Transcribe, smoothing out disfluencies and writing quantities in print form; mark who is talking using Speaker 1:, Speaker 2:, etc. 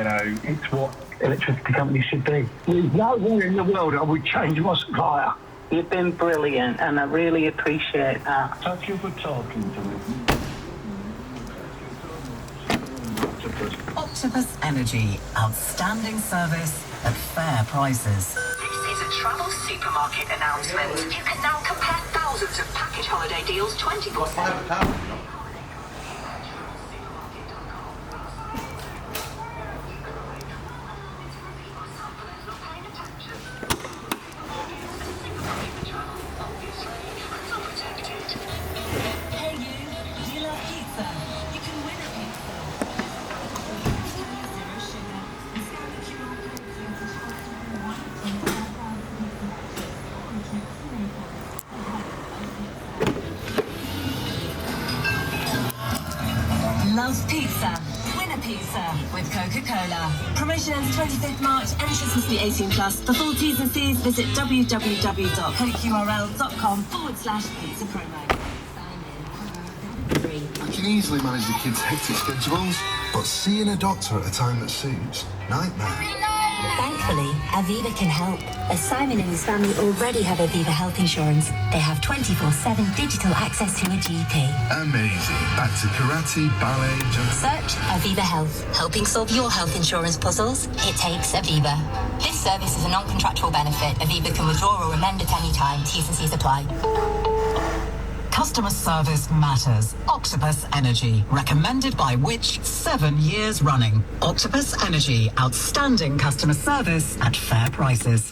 Speaker 1: it's what electricity companies should be. There's nowhere in the world I would change my supplier.
Speaker 2: You've been brilliant, and I really appreciate that.
Speaker 1: Thank you for talking to me.
Speaker 3: Octopus Energy. Outstanding service at fair prices.
Speaker 4: This is a travel supermarket announcement. You can now compare thousands of package holiday deals 24/7.
Speaker 3: Hey you, do you love pizza? You can win a pizza. Zero sugar. Scan the QR code. Love pizza. Win a pizza with Coca-Cola. Promotion ends 25th March. Entrance must be 18 plus. For full T's and C's, visit www.coqrl.com/pizza promo.
Speaker 5: I can easily manage the kids' hectic schedules, but seeing a doctor at a time that suits, nightmare.
Speaker 6: Thankfully, Aviva can help. As Simon and his family already have Aviva health insurance, they have 24/7 digital access to a GP.
Speaker 5: Amazing. Back to karate, ballet,
Speaker 6: Search Aviva Health. Helping solve your health insurance puzzles? It takes Aviva.
Speaker 7: This service is a non-contractual benefit. Aviva can withdraw or amend at any time. T's and C's apply.
Speaker 3: Customer service matters. Octopus Energy. Recommended by Which 7 years running. Octopus Energy. Outstanding customer service at fair prices.